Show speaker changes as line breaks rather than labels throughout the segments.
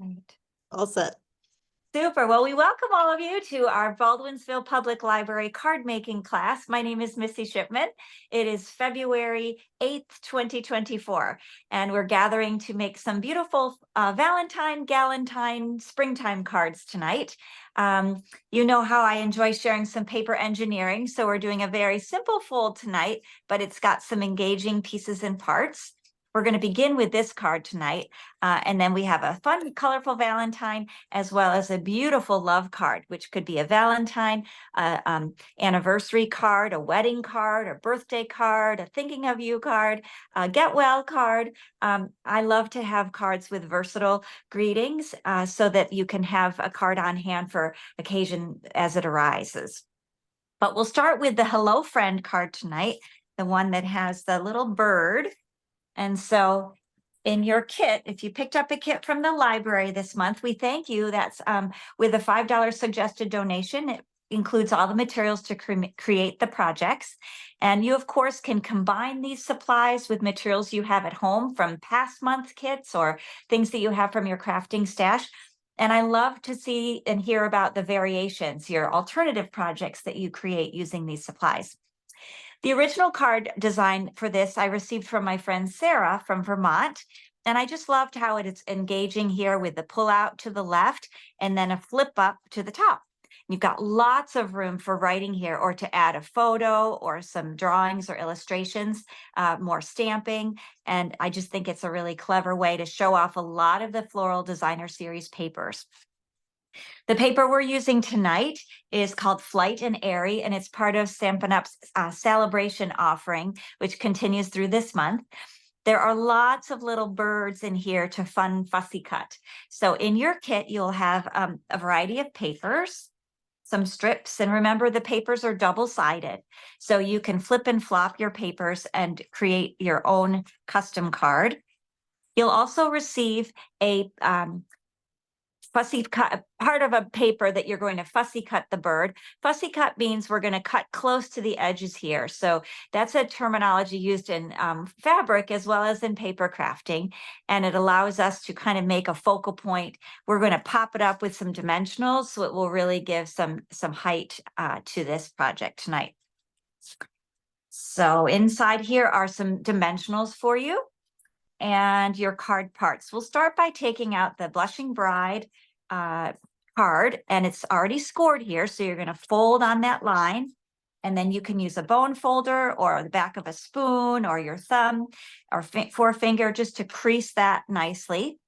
Right.
All set.
Super. Well, we welcome all of you to our Baldwinsville Public Library card making class. My name is Missy Shipman. It is February 8th, 2024, and we're gathering to make some beautiful Valentine, Galentine, springtime cards tonight. You know how I enjoy sharing some paper engineering, so we're doing a very simple fold tonight, but it's got some engaging pieces and parts. We're going to begin with this card tonight, and then we have a fun, colorful Valentine, as well as a beautiful love card, which could be a Valentine, anniversary card, a wedding card, a birthday card, a thinking of you card, a get well card. I love to have cards with versatile greetings so that you can have a card on hand for occasion as it arises. But we'll start with the Hello Friend card tonight, the one that has the little bird. And so in your kit, if you picked up a kit from the library this month, we thank you. That's with a $5 suggested donation. It includes all the materials to create the projects. And you, of course, can combine these supplies with materials you have at home from past month kits or things that you have from your crafting stash. And I love to see and hear about the variations, your alternative projects that you create using these supplies. The original card design for this I received from my friend Sarah from Vermont, and I just loved how it is engaging here with the pull out to the left and then a flip up to the top. You've got lots of room for writing here or to add a photo or some drawings or illustrations, more stamping. And I just think it's a really clever way to show off a lot of the Floral Designer Series papers. The paper we're using tonight is called Flight and Airy, and it's part of Stampin' Up's celebration offering, which continues through this month. There are lots of little birds in here to fun fussy cut. So in your kit, you'll have a variety of papers, some strips, and remember the papers are double-sided. So you can flip and flop your papers and create your own custom card. You'll also receive a fussy cut, part of a paper that you're going to fussy cut the bird. Fussy cut means we're going to cut close to the edges here. So that's a terminology used in fabric as well as in paper crafting. And it allows us to kind of make a focal point. We're going to pop it up with some dimensionals, so it will really give some height to this project tonight. So inside here are some dimensionals for you and your card parts. We'll start by taking out the Blushing Bride card, and it's already scored here. So you're going to fold on that line, and then you can use a bone folder or the back of a spoon or your thumb or forefinger just to crease that nicely.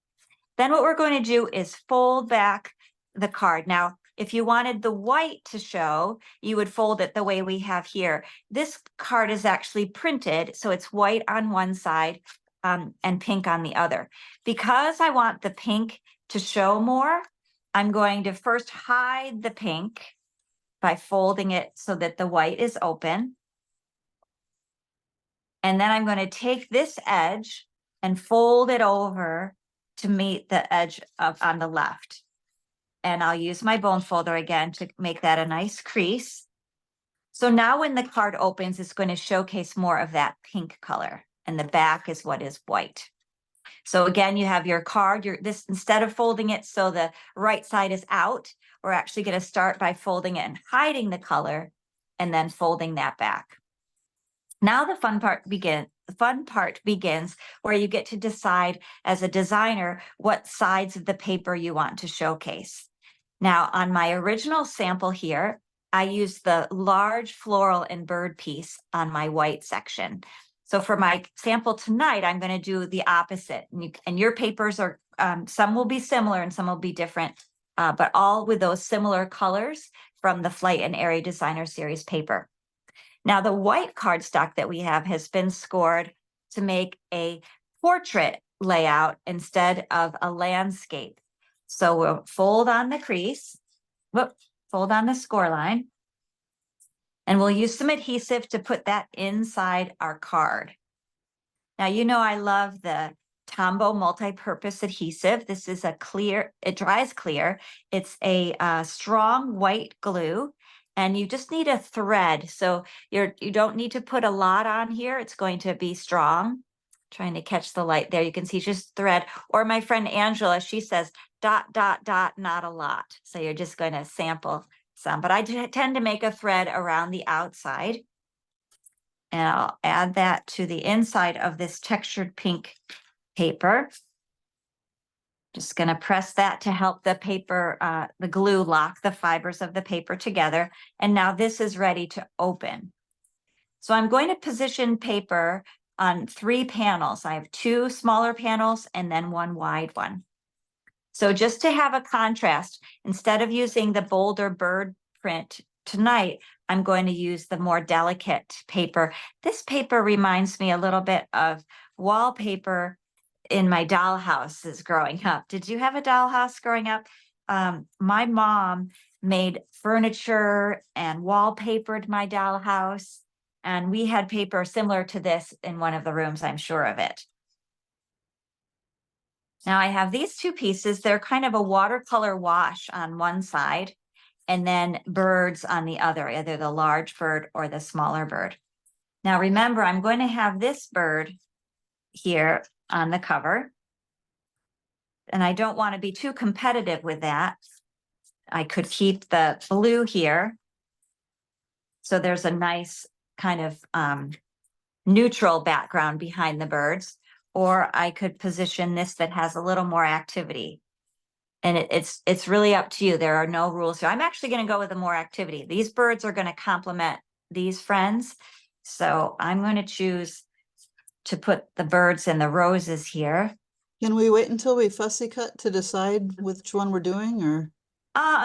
Then what we're going to do is fold back the card. Now, if you wanted the white to show, you would fold it the way we have here. This card is actually printed, so it's white on one side and pink on the other. Because I want the pink to show more, I'm going to first hide the pink by folding it so that the white is open. And then I'm going to take this edge and fold it over to meet the edge on the left. And I'll use my bone folder again to make that a nice crease. So now when the card opens, it's going to showcase more of that pink color. And the back is what is white. So again, you have your card. This instead of folding it so the right side is out, we're actually going to start by folding it and hiding the color, and then folding that back. Now the fun part begins. The fun part begins where you get to decide as a designer what sides of the paper you want to showcase. Now on my original sample here, I used the large floral and bird piece on my white section. So for my sample tonight, I'm going to do the opposite. And your papers are, some will be similar and some will be different, but all with those similar colors from the Flight and Airy Designer Series paper. Now the white cardstock that we have has been scored to make a portrait layout instead of a landscape. So we'll fold on the crease, fold on the score line. And we'll use some adhesive to put that inside our card. Now, you know I love the Tombow multi-purpose adhesive. This is a clear, it dries clear. It's a strong white glue, and you just need a thread. So you don't need to put a lot on here. It's going to be strong. Trying to catch the light there. You can see just thread. Or my friend Angela, she says dot, dot, dot, not a lot. So you're just going to sample some, but I tend to make a thread around the outside. And I'll add that to the inside of this textured pink paper. Just going to press that to help the paper, the glue lock the fibers of the paper together. And now this is ready to open. So I'm going to position paper on 3 panels. I have 2 smaller panels and then 1 wide one. So just to have a contrast, instead of using the bolder bird print tonight, I'm going to use the more delicate paper. This paper reminds me a little bit of wallpaper in my dollhouses growing up. Did you have a dollhouse growing up? My mom made furniture and wallpapered my dollhouse. And we had paper similar to this in one of the rooms, I'm sure of it. Now I have these 2 pieces. They're kind of a watercolor wash on one side and then birds on the other, either the large bird or the smaller bird. Now remember, I'm going to have this bird here on the cover. And I don't want to be too competitive with that. I could keep the blue here. So there's a nice kind of neutral background behind the birds, or I could position this that has a little more activity. And it's really up to you. There are no rules here. I'm actually going to go with the more activity. These birds are going to complement these friends. So I'm going to choose to put the birds and the roses here.
Can we wait until we fussy cut to decide which one we're doing, or?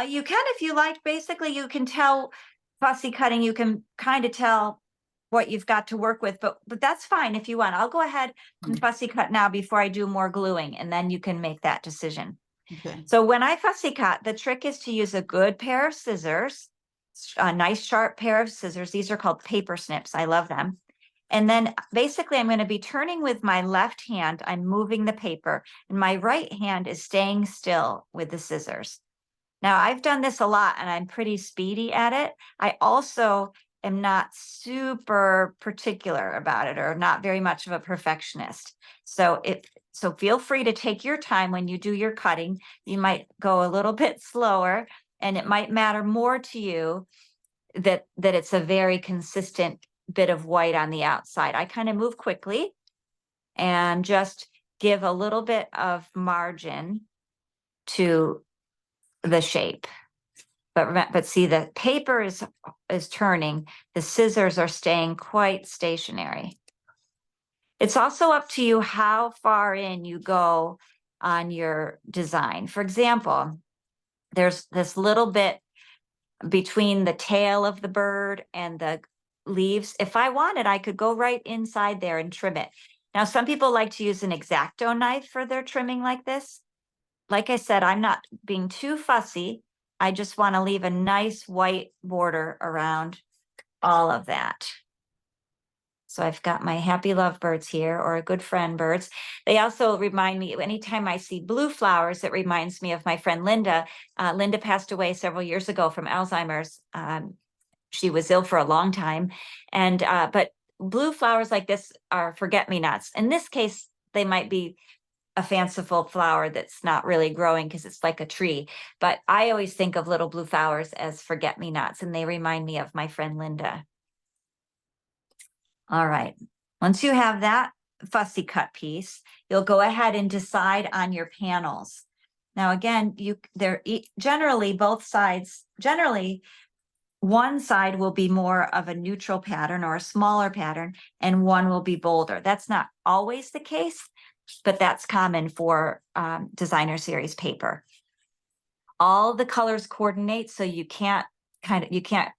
You can if you like. Basically, you can tell fussy cutting, you can kind of tell what you've got to work with, but that's fine if you want. I'll go ahead and fussy cut now before I do more gluing, and then you can make that decision.
Okay.
So when I fussy cut, the trick is to use a good pair of scissors, a nice sharp pair of scissors. These are called paper snips. I love them. And then basically I'm going to be turning with my left hand. I'm moving the paper and my right hand is staying still with the scissors. Now I've done this a lot and I'm pretty speedy at it. I also am not super particular about it, or not very much of a perfectionist. So feel free to take your time when you do your cutting. You might go a little bit slower, and it might matter more to you that it's a very consistent bit of white on the outside. I kind of move quickly and just give a little bit of margin to the shape. But see, the paper is turning, the scissors are staying quite stationary. It's also up to you how far in you go on your design. For example, there's this little bit between the tail of the bird and the leaves. If I wanted, I could go right inside there and trim it. Now, some people like to use an X-Acto knife for their trimming like this. Like I said, I'm not being too fussy. I just want to leave a nice white border around all of that. So I've got my happy lovebirds here, or good friend birds. They also remind me, anytime I see blue flowers, it reminds me of my friend Linda. Linda passed away several years ago from Alzheimer's. She was ill for a long time. And but blue flowers like this are forget-me-nots. In this case, they might be a fanciful flower that's not really growing because it's like a tree. But I always think of little blue flowers as forget-me-nots, and they remind me of my friend Linda. All right. Once you have that fussy cut piece, you'll go ahead and decide on your panels. Now, again, they're generally both sides, generally one side will be more of a neutral pattern or a smaller pattern, and one will be bolder. That's not always the case, but that's common for designer series paper. All the colors coordinate, so you can't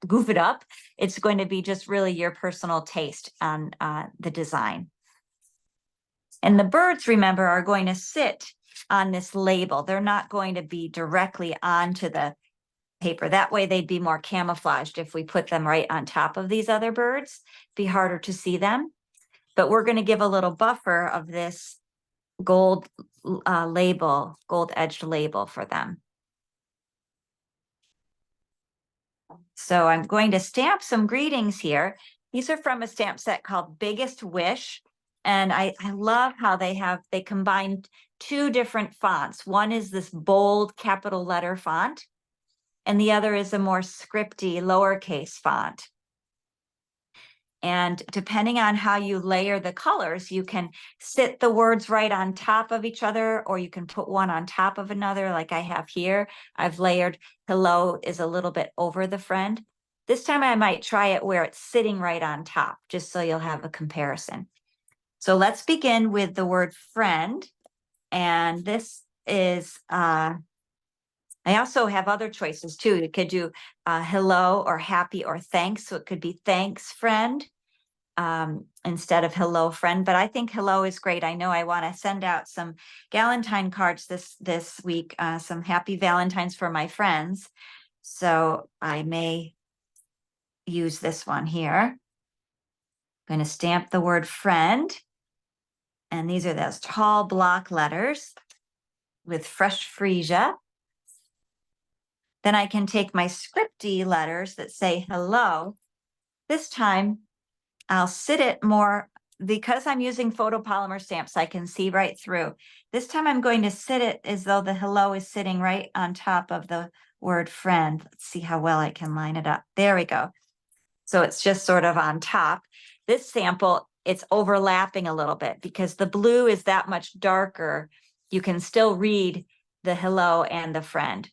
goof it up. It's going to be just really your personal taste on the design. And the birds, remember, are going to sit on this label. They're not going to be directly onto the paper. That way they'd be more camouflaged if we put them right on top of these other birds. Be harder to see them. But we're going to give a little buffer of this gold label, gold edged label for them. So I'm going to stamp some greetings here. These are from a stamp set called Biggest Wish. And I love how they combined two different fonts. One is this bold capital letter font, and the other is a more scripty lowercase font. And depending on how you layer the colors, you can sit the words right on top of each other, or you can put one on top of another, like I have here. I've layered hello is a little bit over the friend. This time I might try it where it's sitting right on top, just so you'll have a comparison. So let's begin with the word friend. And this is, I also have other choices too. You could do hello or happy or thanks. So it could be thanks, friend, instead of hello, friend. But I think hello is great. I know I want to send out some Valentine cards this week, some happy Valentines for my friends. So I may use this one here. I'm going to stamp the word friend. And these are those tall block letters with fresh freesia. Then I can take my scripty letters that say hello. This time I'll sit it more, because I'm using photopolymer stamps, I can see right through. This time I'm going to sit it as though the hello is sitting right on top of the word friend. Let's see how well I can line it up. There we go. So it's just sort of on top. This sample, it's overlapping a little bit because the blue is that much darker. You can still read the hello and the friend.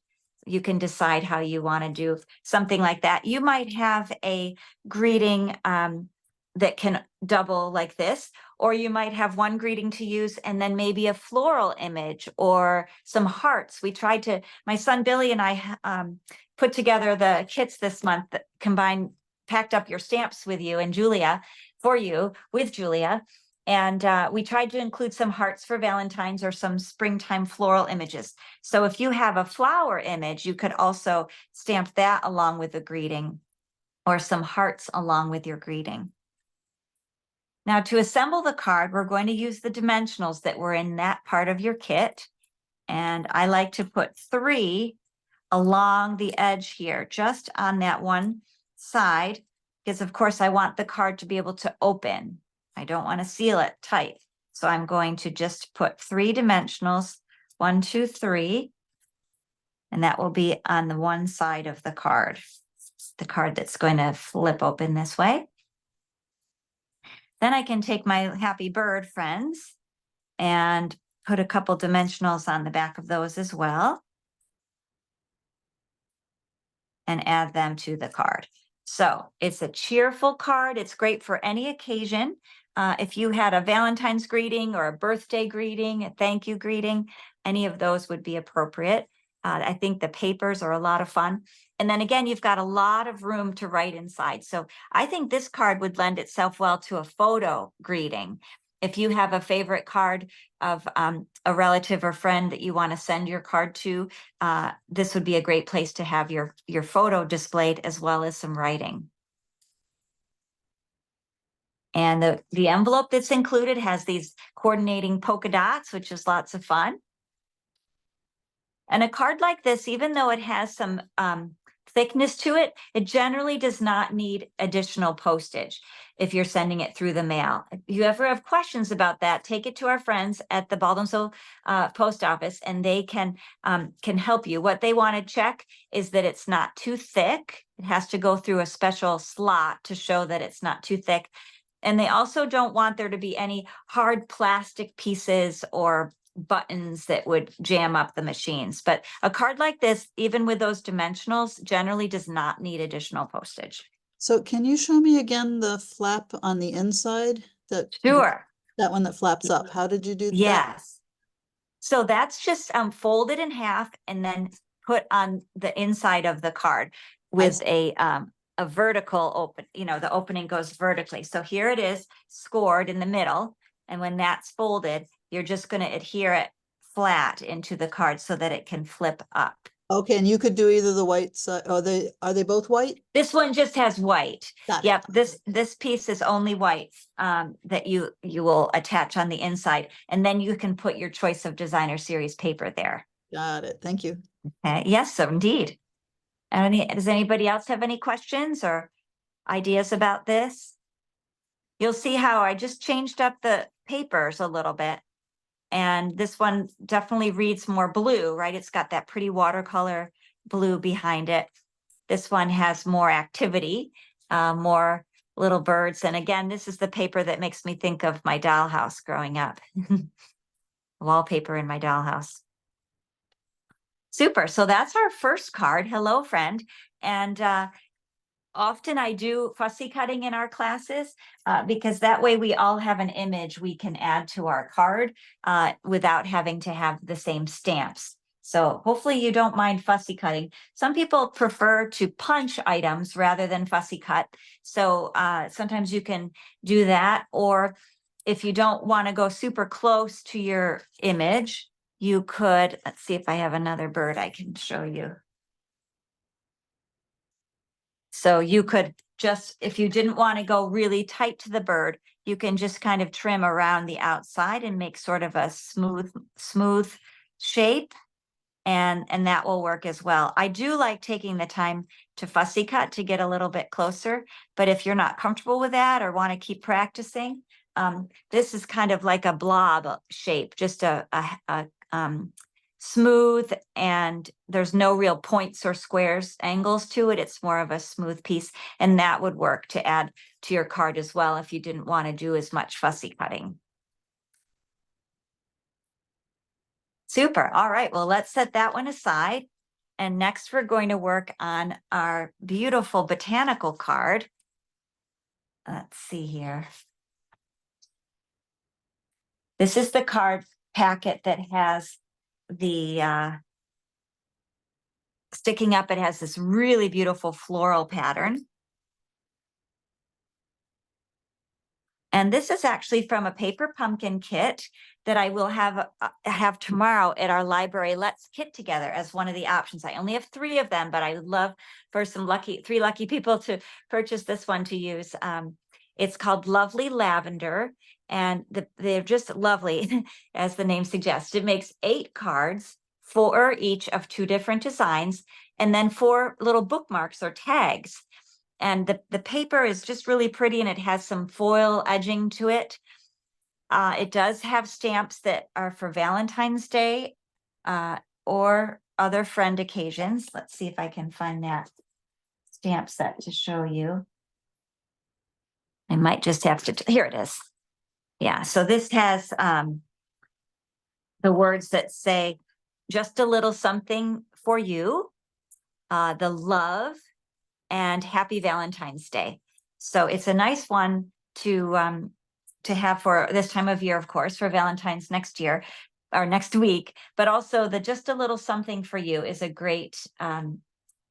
You can decide how you want to do something like that. You might have a greeting that can double like this, or you might have one greeting to use and then maybe a floral image or some hearts. My son Billy and I put together the kits this month that packed up your stamps with you and Julia, with Julia. And we tried to include some hearts for Valentine's or some springtime floral images. So if you have a flower image, you could also stamp that along with the greeting, or some hearts along with your greeting. Now, to assemble the card, we're going to use the dimensionals that were in that part of your kit. And I like to put 3 along the edge here, just on that one side, because of course I want the card to be able to open. I don't want to seal it tight. So I'm going to just put 3 dimensionals, 1, 2, 3, and that will be on the one side of the card that's going to flip open this way. Then I can take my happy bird friends and put a couple dimensionals on the back of those as well, and add them to the card. So it's a cheerful card. It's great for any occasion. If you had a Valentine's greeting or a birthday greeting, a thank you greeting, any of those would be appropriate. I think the papers are a lot of fun. And then again, you've got a lot of room to write inside. So I think this card would lend itself well to a photo greeting. If you have a favorite card of a relative or friend that you want to send your card to, this would be a great place to have your photo displayed, as well as some writing. And the envelope that's included has these coordinating polka dots, which is lots of fun. And a card like this, even though it has some thickness to it, it generally does not need additional postage if you're sending it through the mail. If you ever have questions about that, take it to our friends at the Baldwinsville post office, and they can help you. What they want to check is that it's not too thick. It has to go through a special slot to show that it's not too thick. And they also don't want there to be any hard plastic pieces or buttons that would jam up the machines. But a card like this, even with those dimensionals, generally does not need additional postage.
So can you show me again the flap on the inside?
Sure.
That one that flaps up. How did you do that?
Yes. So that's just folded in half and then put on the inside of the card with a vertical open, the opening goes vertically. So here it is scored in the middle. And when that's folded, you're just going to adhere it flat into the card so that it can flip up.
Okay, and you could do either the white side. Are they both white?
This one just has white.
Got
Yep,
it.
this piece is only white that you will attach on the inside, and then you can put your choice of designer series paper there.
Got it. Thank you.
Okay. Yes, so indeed. Does anybody else have any questions or ideas about this? You'll see how I just changed up the papers a little bit. And this one definitely reads more blue, right? It's got that pretty watercolor blue behind it. This one has more activity, more little birds. And again, this is the paper that makes me think of my dollhouse growing up. Wallpaper in my dollhouse. Super. So that's our first card. Hello, friend. And often I do fussy cutting in our classes because that way we all have an image we can add to our card without having to have the same stamps. So hopefully you don't mind fussy cutting. Some people prefer to punch items rather than fussy cut. So sometimes you can do that. Or if you don't want to go super close to your image, you could, let's see if I have another bird I can show you. So you could just, if you didn't want to go really tight to the bird, you can just kind of trim around the outside and make sort of a smooth shape. And that will work as well. I do like taking the time to fussy cut to get a little bit closer, but if you're not comfortable with that or want to keep practicing, this is kind of like a blob shape, just a smooth, and there's no real points or squares angles to it. It's more of a smooth piece, and that would work to add to your card as well if you didn't want to do as much fussy cutting. Super. All right. Well, let's set that one aside. And next we're going to work on our beautiful botanical card. Let's see here. This is the card packet that has the sticking up. It has this really beautiful floral pattern. And this is actually from a paper pumpkin kit that I will have tomorrow at our library. Let's kit together as one of the options. I only have 3 of them, but I would love for some 3 lucky people to purchase this one to use. It's called Lovely Lavender, and they're just lovely, as the name suggests. It makes 8 cards, 4 each of 2 different designs, and then 4 little bookmarks or tags. And the paper is just really pretty, and it has some foil edging to it. It does have stamps that are for Valentine's Day or other friend occasions. Let's see if I can find that stamp set to show you. I might just have to, here it is. Yeah, so this has the words that say, just a little something for you, the love, and happy Valentine's Day. So it's a nice one to have for this time of year, of course, for Valentine's next year or next week, but also the just a little something for you is a great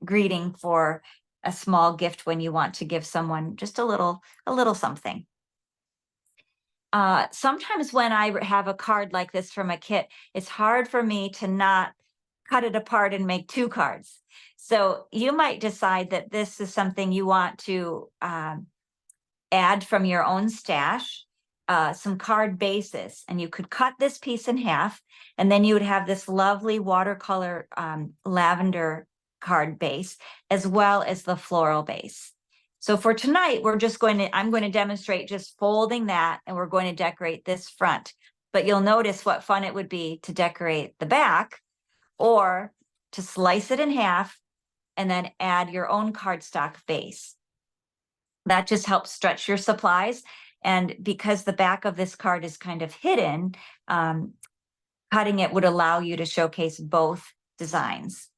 greeting for a small gift when you want to give someone just a little something. Sometimes when I have a card like this from a kit, it's hard for me to not cut it apart and make 2 cards. So you might decide that this is something you want to add from your own stash, some card bases, and you could cut this piece in half, and then you would have this lovely watercolor lavender card base, as well as the floral base. So for tonight, I'm going to demonstrate just folding that, and we're going to decorate this front. But you'll notice what fun it would be to decorate the back, or to slice it in half and then add your own cardstock base. That just helps stretch your supplies. And because the back of this card is kind of hidden, cutting it would allow you to showcase both designs.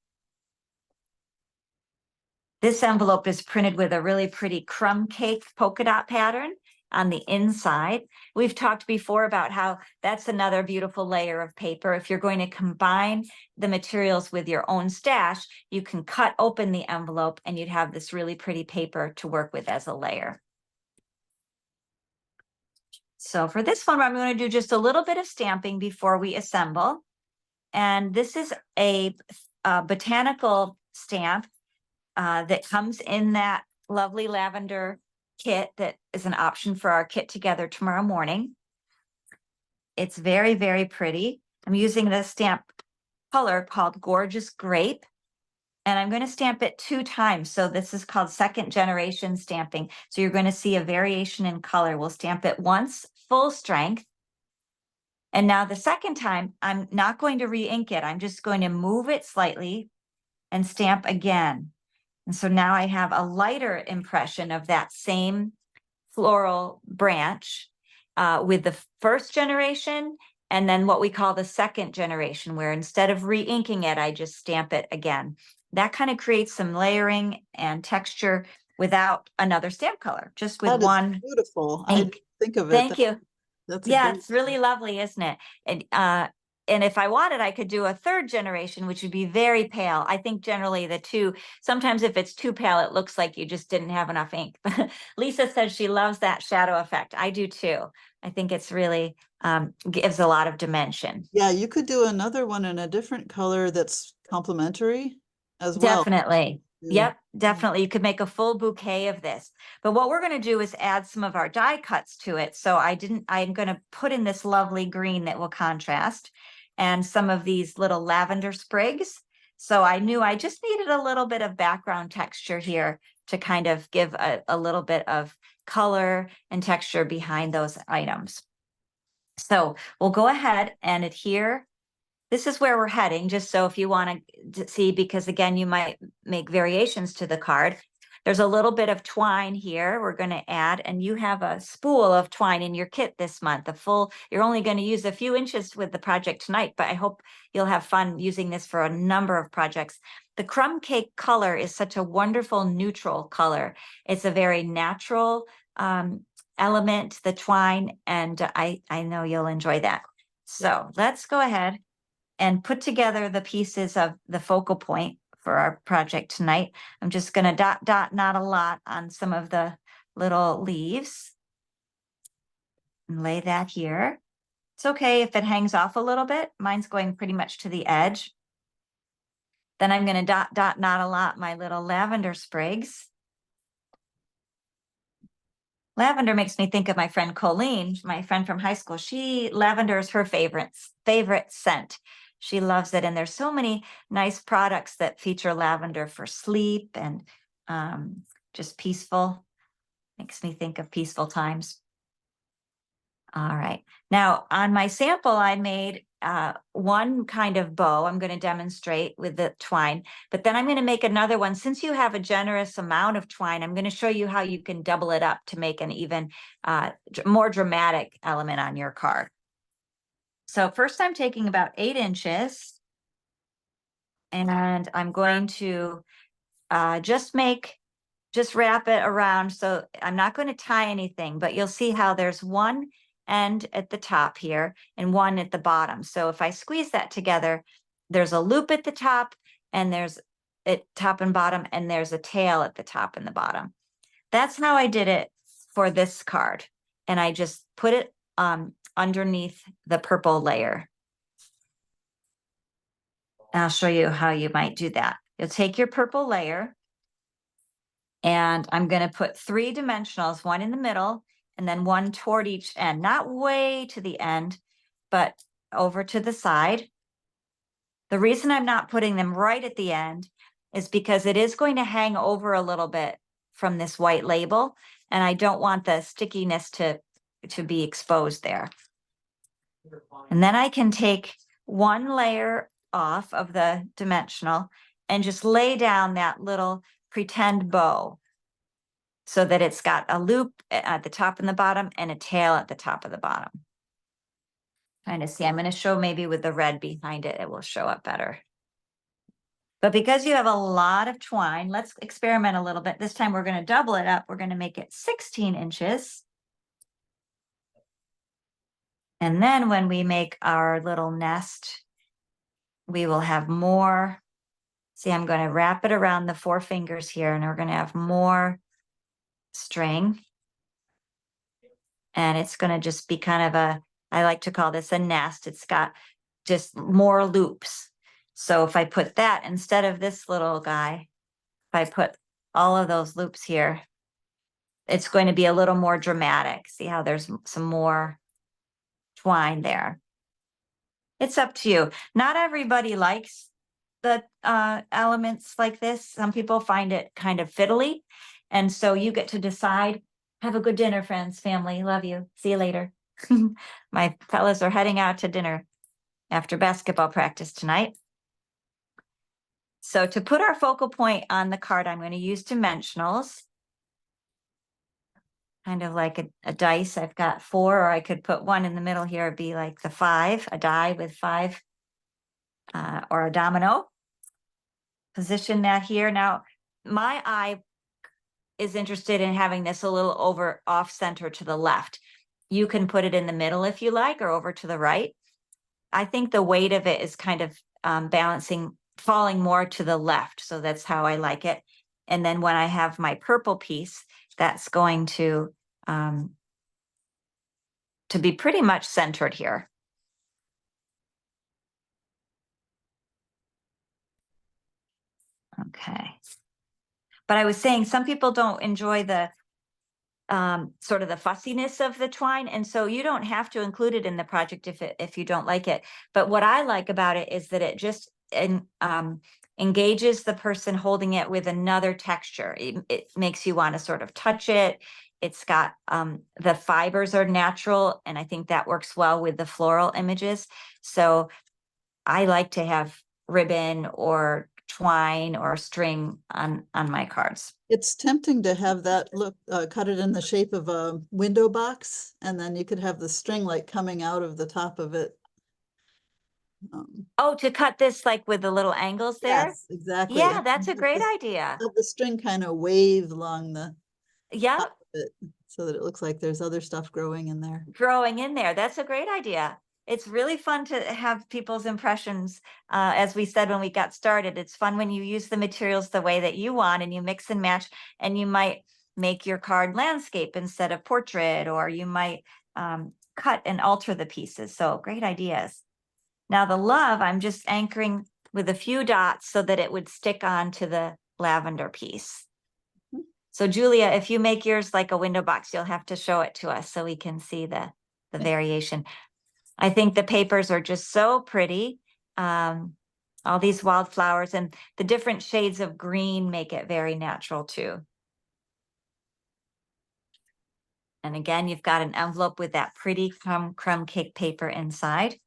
This envelope is printed with a really pretty crumb cake polka dot pattern on the inside. We've talked before about how that's another beautiful layer of paper. If you're going to combine the materials with your own stash, you can cut open the envelope and you'd have this really pretty paper to work with as a layer. So for this one, I'm going to do just a little bit of stamping before we assemble. And this is a botanical stamp that comes in that lovely lavender kit that is an option for our kit together tomorrow morning. It's very, very pretty. I'm using the stamp color called Gorgeous Grape, and I'm going to stamp it 2 times. So this is called 2nd generation stamping. So you're going to see a variation in color. We'll stamp it once, full strength, And now the second time, I'm not going to re-ink it. I'm just going to move it slightly and stamp again. And so now I have a lighter impression of that same floral branch with the first generation, and then what we call the second generation, where instead of re-inking it, I just stamp it again. That kind of creates some layering and texture without another stamp color, just with
That is
one
beautiful. I
ink.
didn't think of it.
Thank you.
That's a
Yeah,
great.
it's really lovely, isn't it? And if I wanted, I could do a third generation, which would be very pale. I think generally the two, sometimes if it's too pale, it looks like you just didn't have enough ink. Lisa says she loves that shadow effect. I do too. I think it's really gives a lot of dimension.
Yeah, you could do another one in a different color that's complementary as well.
Definitely.
Mm.
Yep, definitely. You could make a full bouquet of this. But what we're going to do is add some of our die cuts to it. So I'm going to put in this lovely green that will contrast and some of these little lavender sprigs. So I knew I just needed a little bit of background texture here to kind of give a little bit of color and texture behind those items. So we'll go ahead and adhere. This is where we're heading, just so if you want to see, because again, you might make variations to the card. There's a little bit of twine here we're going to add, and you have a spool of twine in your kit this month. You're only going to use a few inches with the project tonight, but I hope you'll have fun using this for a number of projects. The crumb cake color is such a wonderful neutral color. It's a very natural element, the twine, and I know you'll enjoy that. So let's go ahead and put together the pieces of the focal point for our project tonight. I'm just going to dot, dot, not a lot on some of the little leaves and lay that here. It's okay if it hangs off a little bit. Mine's going pretty much to the edge. Then I'm going to dot, dot, not a lot my little lavender sprigs. Lavender makes me think of my friend Colleen, my friend from high school. Lavender is her favorite scent. She loves it. And there's so many nice products that feature lavender for sleep and just peaceful. Makes me think of peaceful times. All right. Now on my sample, I made one kind of bow. I'm going to demonstrate with the twine, but then I'm going to make another one. Since you have a generous amount of twine, I'm going to show you how you can double it up to make an even more dramatic element on your card. So first I'm taking about 8 inches and I'm going to just wrap it around. So I'm not going to tie anything, but you'll see how there's one end at the top here and one at the bottom. So if I squeeze that together, there's a loop at the top and there's at top and bottom, and there's a tail at the top and the bottom. That's how I did it for this card. And I just put it underneath the purple layer. And I'll show you how you might do that. You'll take your purple layer, and I'm going to put 3 dimensionals, one in the middle, and then one toward each end, not way to the end, but over to the side. The reason I'm not putting them right at the end is because it is going to hang over a little bit from this white label, and I don't want the stickiness to be exposed there. And then I can take one layer off of the dimensional and just lay down that little pretend bow so that it's got a loop at the top and the bottom and a tail at the top of the bottom. Trying to see, I'm going to show maybe with the red behind it, it will show up better. But because you have a lot of twine, let's experiment a little bit. This time we're going to double it up. We're going to make it 16 inches. And then when we make our little nest, we will have more. See, I'm going to wrap it around the 4 fingers here, and we're going to have more string. And it's going to just be kind of I like to call this a nest. It's got just more loops. So if I put that instead of this little guy, if I put all of those loops here, it's going to be a little more dramatic. See how there's some more twine there. It's up to you. Not everybody likes the elements like this. Some people find it kind of fiddly. And so you get to decide. Have a good dinner, friends, family. Love you. See you later. My fellas are heading out to dinner after basketball practice tonight. So to put our focal point on the card, I'm going to use dimensionals. Kind of like a dice. I've got 4, or I could put 1 in the middle here. It'd be like the 5, a die with 5, or a domino. Position that here. Now, my eye is interested in having this a little over off center to the left. You can put it in the middle if you like, or over to the right. I think the weight of it is kind of balancing, falling more to the left. So that's how I like it. And then when I have my purple piece, that's going to be pretty much centered here. Okay. But I was saying some people don't enjoy the sort of the fussiness of the twine. And so you don't have to include it in the project if you don't like it. But what I like about it is that it just engages the person holding it with another texture. It makes you want to sort of touch it. It's got the fibers are natural, and I think that works well with the floral images. So I like to have ribbon or twine or string on my cards.
It's tempting to have that look, cut it in the shape of a window box, and then you could have the string like coming out of the top of it.
Oh, to cut this like with the little angles there?
Yes, exactly.
Yeah,
And
that's a
have
great
the-
idea.
have the string kind of wave along the
Yeah,
top of it so that it looks like there's other stuff growing in there.
growing in there. That's a great idea. It's really fun to have people's impressions. As we said when we got started, it's fun when you use the materials the way that you want and you mix and match, and you might make your card landscape instead of portrait, or you might cut and alter the pieces. So great ideas. Now the love, I'm just anchoring with a few dots so that it would stick on to the lavender piece. So Julia, if you make yours like a window box, you'll have to show it to us so we can see the variation. I think the papers are just so pretty. All these wildflowers and the different shades of green make it very natural too. And again, you've got an envelope with that pretty crumb cake paper inside.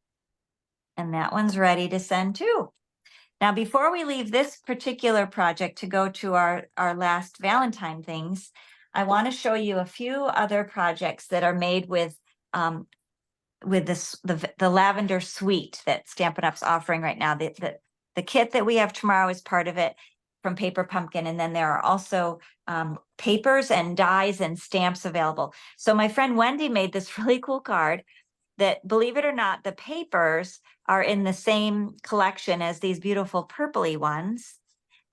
And that one's ready to send too. Now, before we leave this particular project to go to our last Valentine things, I want to show you a few other projects that are made with this the lavender suite that Stampin' Up's offering right now. The kit that we have tomorrow is part of it from Paper Pumpkin, and then there are also papers and dies and stamps available. So my friend Wendy made this really cool card that, believe it or not, the papers are in the same collection as these beautiful purpley ones.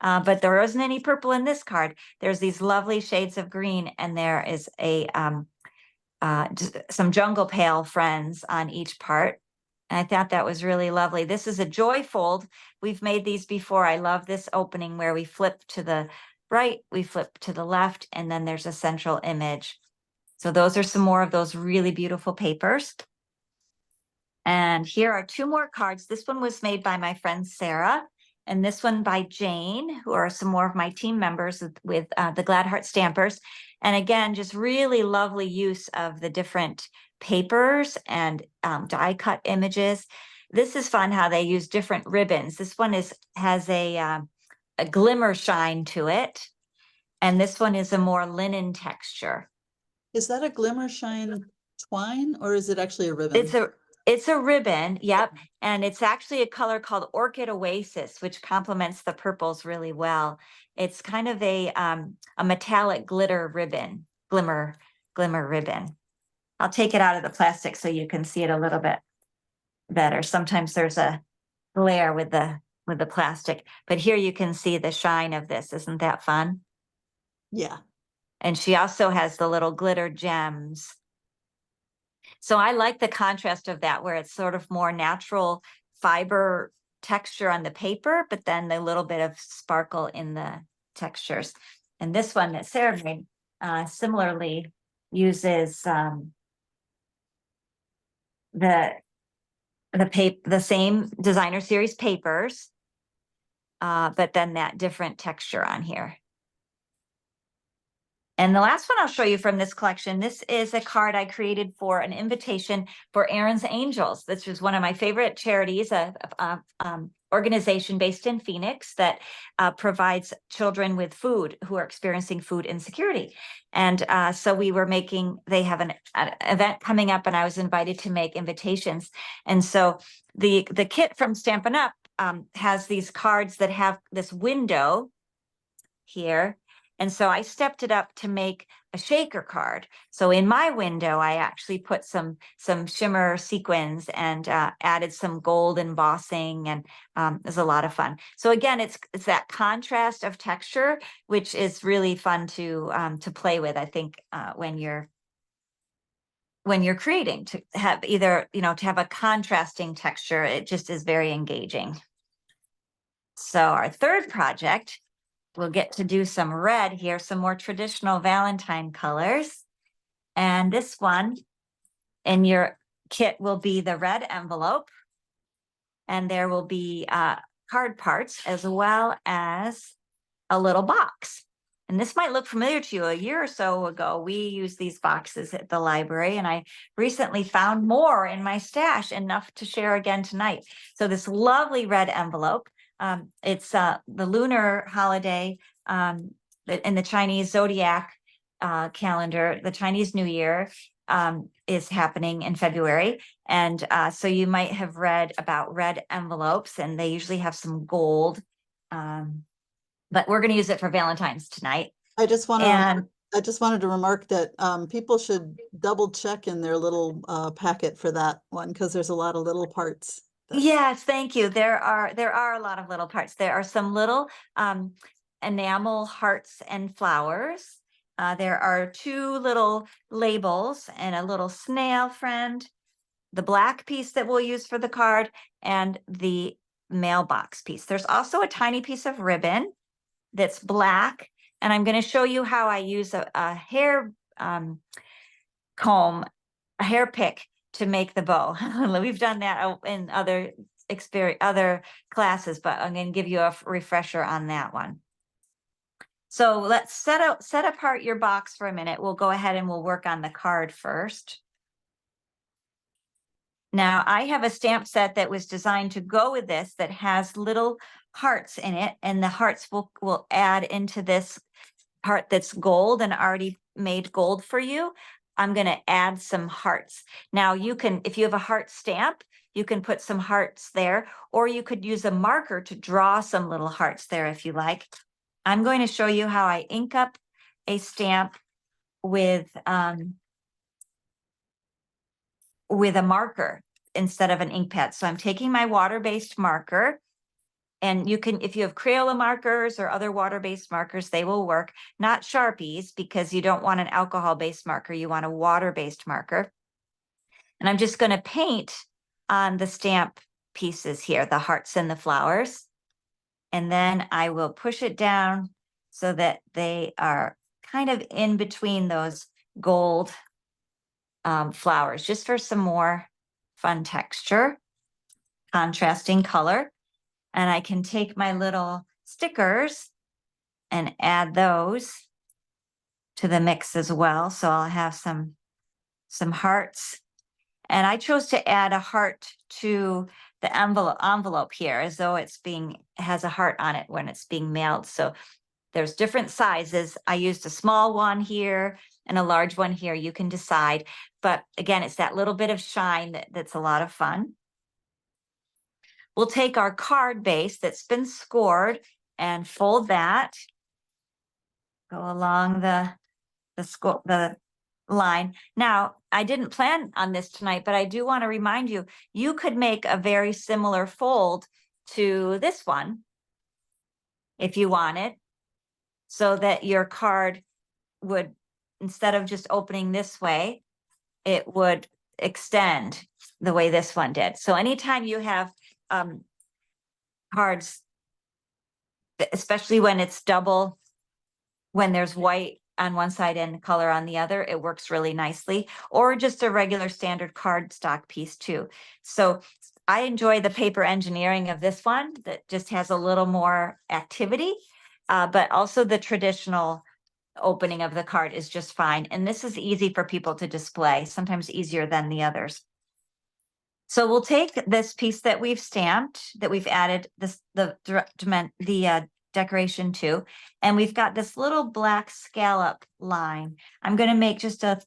But there isn't any purple in this card. There's these lovely shades of green, and there is some jungle pale friends on each part. And I thought that was really lovely. This is a joy fold. We've made these before. I love this opening where we flip to the right, we flip to the left, and then there's a central image. So those are some more of those really beautiful papers. And here are 2 more cards. This one was made by my friend Sarah, and this one by Jane, who are some more of my team members with the Glad Heart Stampers. And again, just really lovely use of the different papers and die cut images. This is fun how they use different ribbons. This one has a glimmer shine to it, and this one is a more linen texture.
Is that a glimmer shine twine, or is it actually a ribbon?
It's a ribbon, yep. And it's actually a color called Orchid Oasis, which complements the purples really well. It's kind of a metallic glitter ribbon, glimmer ribbon. I'll take it out of the plastic so you can see it a little bit better. Sometimes there's a glare with the plastic, but here you can see the shine of this. Isn't that fun?
Yeah.
And she also has the little glitter gems. So I like the contrast of that, where it's sort of more natural fiber texture on the paper, but then the little bit of sparkle in the textures. And this one that Sarah made similarly uses the same designer series papers, but then that different texture on here. And the last one I'll show you from this collection, this is a card I created for an invitation for Aaron's Angels. This was one of my favorite charities, a organization based in Phoenix that provides children with food who are experiencing food insecurity. And so we were they have an event coming up, and I was invited to make invitations. And so the kit from Stampin' Up has these cards that have this window here. And so I stepped it up to make a shaker card. So in my window, I actually put some shimmer sequins and added some gold embossing, and it was a lot of fun. So again, it's that contrast of texture, which is really fun to play with. I think when you're creating, to have either, to have a contrasting texture, it just is very engaging. So our third project, we'll get to do some red here, some more traditional Valentine colors. And this one in your kit will be the red envelope. And there will be card parts as well as a little box. And this might look familiar to you. A year or so ago, we used these boxes at the library, and I recently found more in my stash, enough to share again tonight. So this lovely red envelope. It's the lunar holiday in the Chinese zodiac calendar. The Chinese New Year is happening in February. And so you might have read about red envelopes, and they usually have some gold. But we're going to use it for Valentine's tonight.
I just wanted to remark that people should double check in their little packet for that one, because there's a lot of little parts.
Yes, thank you. There are a lot of little parts. There are some little enamel hearts and flowers. There are 2 little labels and a little snail friend, the black piece that we'll use for the card, and the mailbox piece. There's also a tiny piece of ribbon that's black, and I'm going to show you how I use a hair comb, a hair pick, to make the bow. We've done that in other classes, but I'm going to give you a refresher on that one. So let's set apart your box for a minute. We'll go ahead and we'll work on the card first. Now, I have a stamp set that was designed to go with this, that has little hearts in it, and the hearts will add into this heart that's gold and already made gold for you. I'm going to add some hearts. Now, you can, if you have a heart stamp, you can put some hearts there, or you could use a marker to draw some little hearts there if you like. I'm going to show you how I ink up a stamp with a marker instead of an ink pad. So I'm taking my water-based marker, and you can, if you have Crayola markers or other water-based markers, they will work. Not Sharpies, because you don't want an alcohol-based marker. You want a water-based marker. And I'm just going to paint on the stamp pieces here, the hearts and the flowers. And then I will push it down so that they are kind of in between those gold flowers, just for some more fun texture, contrasting color. And I can take my little stickers and add those to the mix as well. So I'll have some hearts. And I chose to add a heart to the envelope here, as though has a heart on it when it's being mailed. So there's different sizes. I used a small one here and a large one here. You can decide. But again, it's that little bit of shine that's a lot of fun. We'll take our card base that's been scored and fold that, go along the line. Now, I didn't plan on this tonight, but I do want to remind you, you could make a very similar fold to this one if you wanted, so that your card would, instead of just opening this way, it would extend the way this one did. So anytime you have cards, especially when it's double, when there's white on one side and color on the other, it works really nicely. Or just a regular standard cardstock piece too. So I enjoy the paper engineering of this one that just has a little more activity, but also the traditional opening of the card is just fine. And this is easy for people to display, sometimes easier than the others. So we'll take this piece that we've stamped, that we've added the decoration to, and we've got this little black scallop line. I'm going to make just a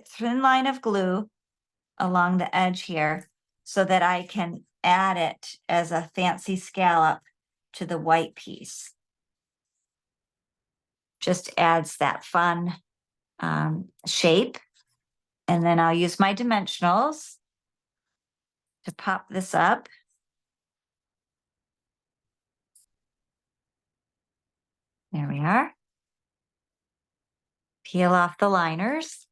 thin line of glue along the edge here so that I can add it as a fancy scallop to the white piece. Just adds that fun shape. And then I'll use my dimensionals to pop this up. There we are. Peel off the liners.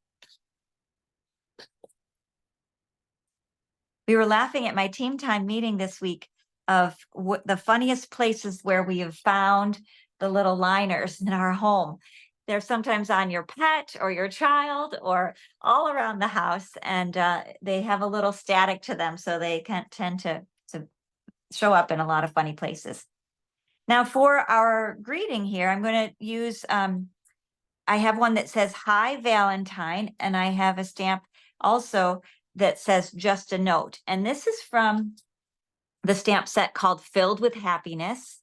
We were laughing at my team time meeting this week of what the funniest places where we have found the little liners in our home. They're sometimes on your pet or your child or all around the house, and they have a little static to them, so they can tend to show up in a lot of funny places. Now for our greeting here, I'm going to use, I have one that says, "Hi, Valentine," and I have a stamp also that says "Just a Note." And this is from the stamp set called Filled with Happiness.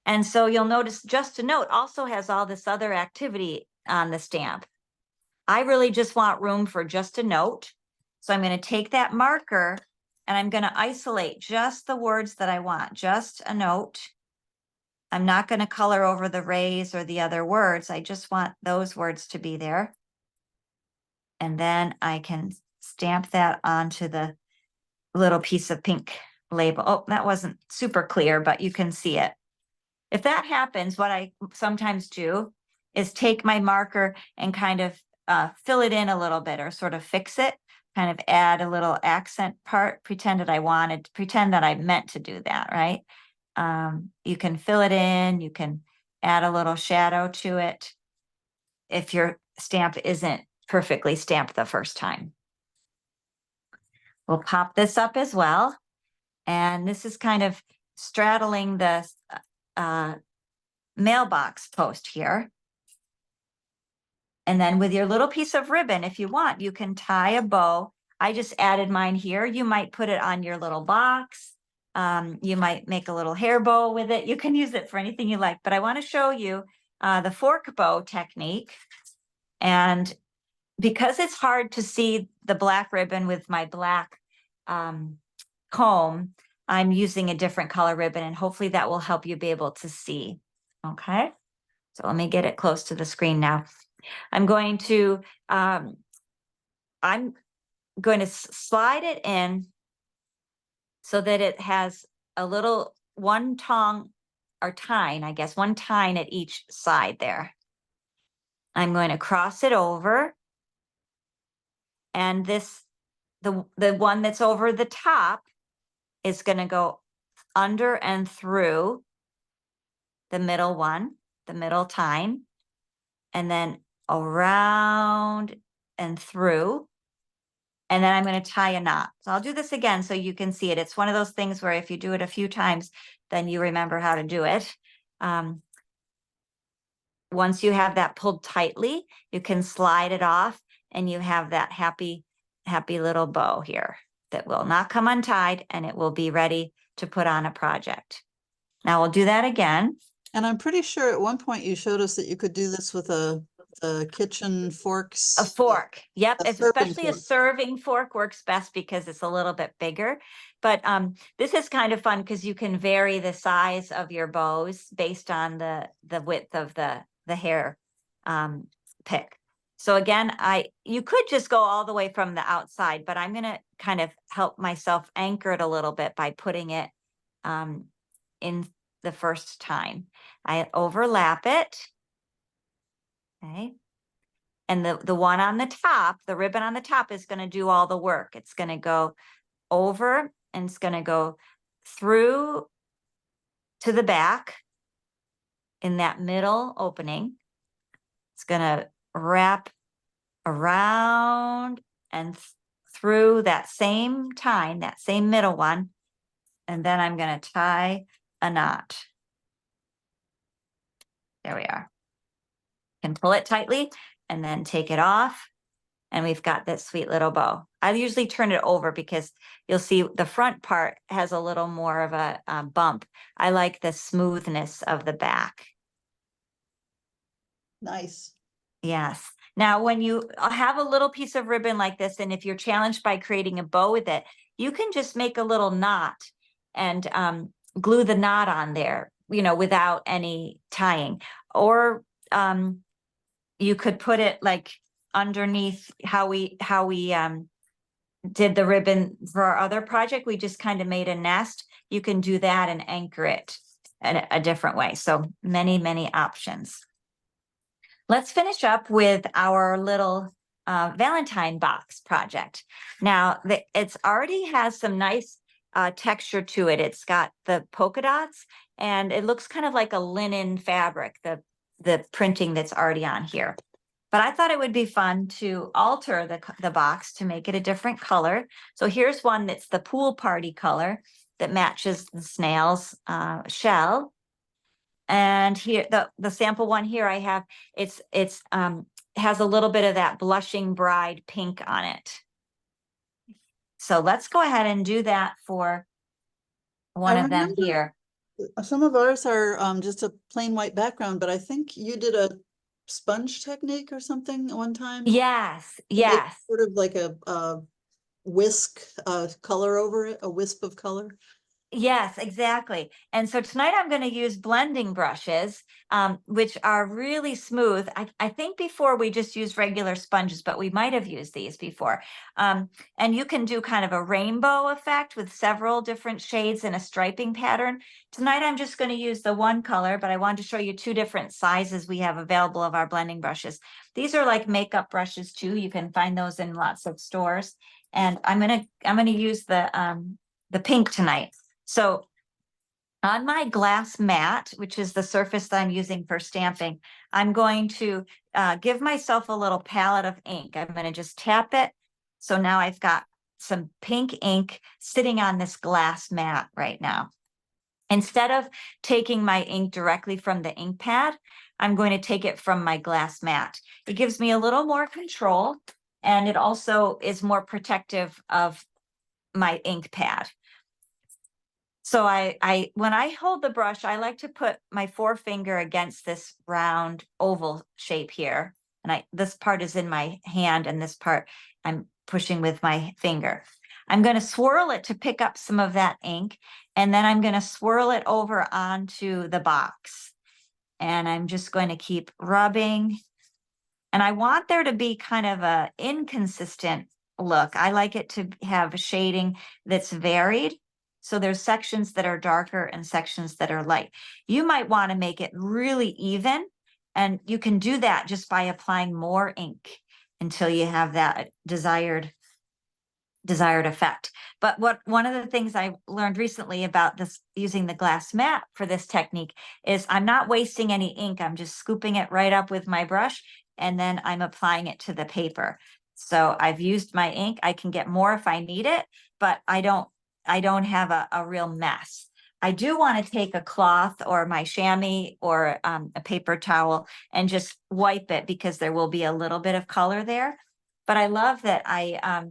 And so you'll notice Just a Note also has all this other activity on the stamp. I really just want room for just a note. So I'm going to take that marker and I'm going to isolate just the words that I want, just a note. I'm not going to color over the rays or the other words. I just want those words to be there. And then I can stamp that onto the little piece of pink label. Oh, that wasn't super clear, but you can see it. If that happens, what I sometimes do is take my marker and kind of fill it in a little bit, or sort of fix it, kind of add a little accent part, pretend that I meant to do that, right? You can fill it in, you can add a little shadow to it if your stamp isn't perfectly stamped the first time. We'll pop this up as well. And this is kind of straddling the mailbox post here. And then with your little piece of ribbon, if you want, you can tie a bow. I just added mine here. You might put it on your little box. You might make a little hair bow with it. You can use it for anything you like, but I want to show you the fork bow technique. And because it's hard to see the black ribbon with my black comb, I'm using a different color ribbon, and hopefully that will help you be able to see. Okay, so let me get it close to the screen now. I'm going to slide it in so that it has a little one tine at each side there. I'm going to cross it over, and the one that's over the top is going to go under and through the middle one, the middle tine, and then around and through. And then I'm going to tie a knot. So I'll do this again so you can see it. It's one of those things where if you do it a few times, then you remember how to do it. Once you have that pulled tightly, you can slide it off, and you have that happy little bow here that will not come untied, and it will be ready to put on a project. Now we'll do that again.
And I'm pretty sure at one point you showed us that you could do this with a kitchen forks.
A fork. Yep.
Especially
A serving fork works best because it's a little bit bigger. But this is kind of fun because you can vary the size of your bows based on the width of the hair pick. So again, you could just go all the way from the outside, but I'm going to kind of help myself anchor it a little bit by putting it in the first time. I overlap it. Okay. And the one on the top, the ribbon on the top, is going to do all the work. It's going to go over, and it's going to go through to the back in that middle opening. It's going to wrap around and through that same tine, that same middle one. And then I'm going to tie a knot. There we are. Can pull it tightly and then take it off. And we've got this sweet little bow. I usually turn it over because you'll see the front part has a little more of a bump. I like the smoothness of the back.
Nice.
Yes. Now, when you have a little piece of ribbon like this, and if you're challenged by creating a bow with it, you can just make a little knot and glue the knot on there, without any tying. Or you could put it like underneath how we did the ribbon for our other project. We just kind of made a nest. You can do that and anchor it a different way. So many, many options. Let's finish up with our little Valentine box project. Now, it's already has some nice texture to it. It's got the polka dots and it looks kind of like a linen fabric, the printing that's already on here. But I thought it would be fun to alter the box to make it a different color. So here's one that's the pool party color that matches the snail's shell. And here, the sample one here I have, it's has a little bit of that blushing bride pink on it. So let's go ahead and do that for one of them here.
Some of ours are just a plain white background, but I think you did a sponge technique or something at one time.
Yes, yes.
Sort of like a whisk color over it, a wisp of color.
Yes, exactly. And so tonight I'm going to use blending brushes, which are really smooth. I think before we just used regular sponges, but we might have used these before. And you can do kind of a rainbow effect with several different shades in a striping pattern. Tonight I'm just going to use the one color, but I wanted to show you two different sizes we have available of our blending brushes. These are like makeup brushes too. You can find those in lots of stores. And I'm gonna use the pink tonight. So on my glass mat, which is the surface that I'm using for stamping, I'm going to give myself a little palette of ink. I'm going to just tap it. So now I've got some pink ink sitting on this glass mat right now. Instead of taking my ink directly from the ink pad, I'm going to take it from my glass mat. It gives me a little more control, and it also is more protective of my ink pad. So when I hold the brush, I like to put my forefinger against this round oval shape here. And this part is in my hand and this part I'm pushing with my finger. I'm going to swirl it to pick up some of that ink. And then I'm going to swirl it over onto the box. And I'm just going to keep rubbing. And I want there to be kind of a inconsistent look. I like it to have shading that's varied. So there's sections that are darker and sections that are light. You might want to make it really even, and you can do that just by applying more ink until you have that desired effect. But one of the things I learned recently about this using the glass mat for this technique is I'm not wasting any ink. I'm just scooping it right up with my brush, and then I'm applying it to the paper. So I've used my ink. I can get more if I need it, but I don't have a real mess. I do want to take a cloth or my chamois or a paper towel and just wipe it because there will be a little bit of color there. But I love that I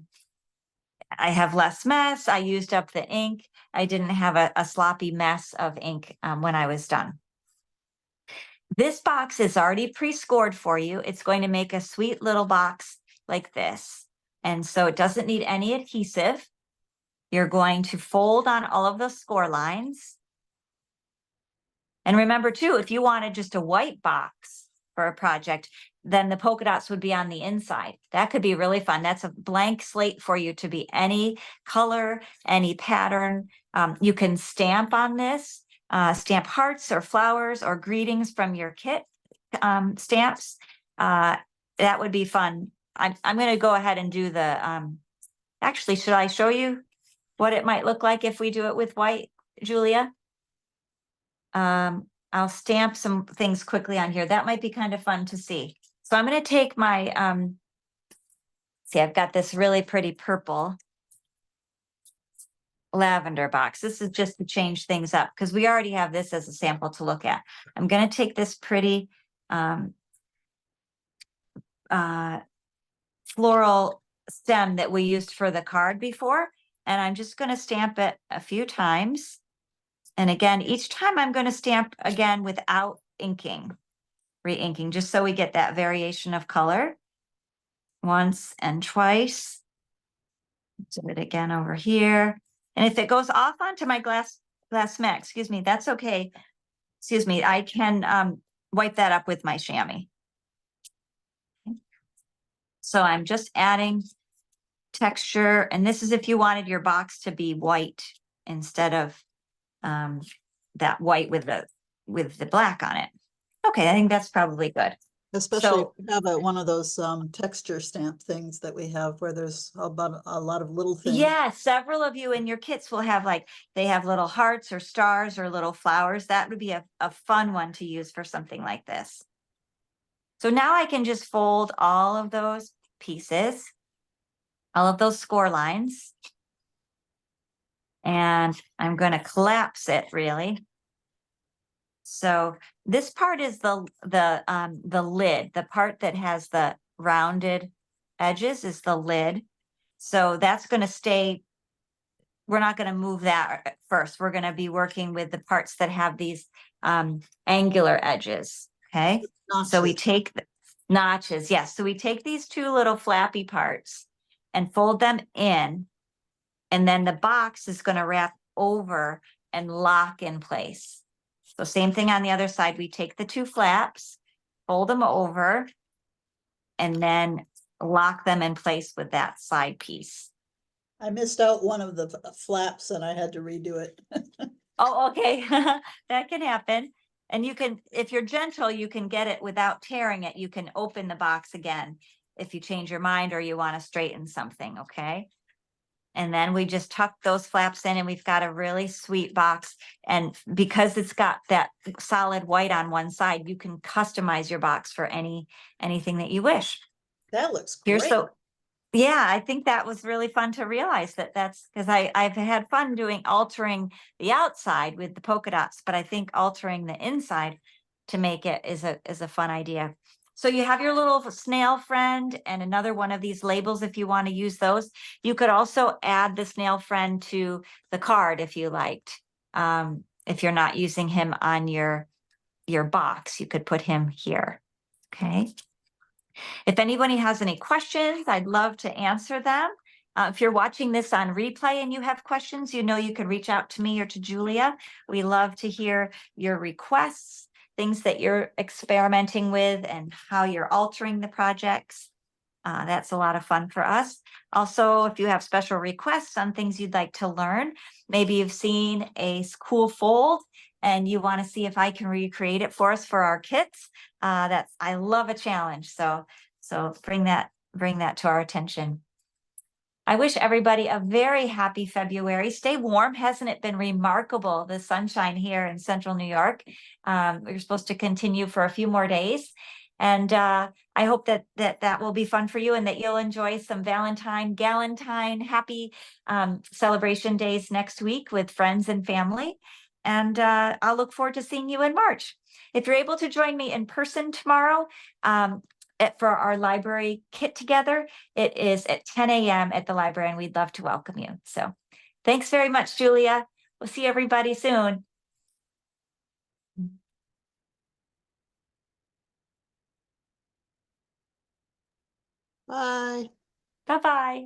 have less mess. I used up the ink. I didn't have a sloppy mess of ink when I was done. This box is already pre-scored for you. It's going to make a sweet little box like this. And so it doesn't need any adhesive. You're going to fold on all of the score lines. And remember too, if you wanted just a white box for a project, then the polka dots would be on the inside. That could be really fun. That's a blank slate for you to be any color, any pattern. You can stamp on this, stamp hearts or flowers or greetings from your kit stamps. That would be fun. I'm going to go ahead and do the, actually, should I show you what it might look like if we do it with white, Julia? I'll stamp some things quickly on here. That might be kind of fun to see. So I'm going to take my, see, I've got this really pretty purple lavender box. This is just to change things up because we already have this as a sample to look at. I'm going to take this pretty floral stem that we used for the card before. And I'm just going to stamp it a few times. And again, each time I'm going to stamp again without inking, re-inking, just so we get that variation of color. Once and twice. Do it again over here. And if it goes off onto my glass mat, excuse me, that's okay. Excuse me, I can wipe that up with my chamois. So I'm just adding texture, and this is if you wanted your box to be white instead of that white with the black on it. Okay, I think that's probably good.
Especially if
So,
you have one of those texture stamp things that we have where there's about a lot of little things.
yeah, several of you in your kits will have they have little hearts or stars or little flowers. That would be a fun one to use for something like this. So now I can just fold all of those pieces, all of those score lines. And I'm going to collapse it really. So this part is the lid. The part that has the rounded edges is the lid. So that's going to stay. We're not going to move that at first. We're going to be working with the parts that have these angular edges. Okay. So we take the notches. Yes. So we take these two little flappy parts and fold them in. And then the box is going to wrap over and lock in place. So same thing on the other side. We take the two flaps, fold them over, and then lock them in place with that side piece.
I missed out one of the flaps and I had to redo it.
Oh, okay. That can happen. And you can, if you're gentle, you can get it without tearing it. You can open the box again if you change your mind or you want to straighten something, okay? And then we just tuck those flaps in and we've got a really sweet box. And because it's got that solid white on one side, you can customize your box for anything that you wish.
That looks
Here's
great.
yeah, I think that was really fun to realize that's because I've had fun altering the outside with the polka dots, but I think altering the inside to make it is a fun idea. So you have your little snail friend and another one of these labels if you want to use those. You could also add the snail friend to the card if you liked. If you're not using him on your box, you could put him here. Okay. If anybody has any questions, I'd love to answer them. If you're watching this on replay and you have questions, you can reach out to me or to Julia. We love to hear your requests, things that you're experimenting with and how you're altering the projects. That's a lot of fun for us. Also, if you have special requests on things you'd like to learn, maybe you've seen a cool fold and you want to see if I can recreate it for us for our kits. I love a challenge. So bring that to our attention. I wish everybody a very happy February. Stay warm. Hasn't it been remarkable, the sunshine here in central New York? We're supposed to continue for a few more days. And I hope that will be fun for you and that you'll enjoy some Valentine, Galentine, happy celebration days next week with friends and family. And I'll look forward to seeing you in March. If you're able to join me in person tomorrow, for our library kit together, it is at 10 a.m. at the library, and we'd love to welcome you. So thanks very much, Julia. We'll see everybody soon.
Bye.
Bye-bye.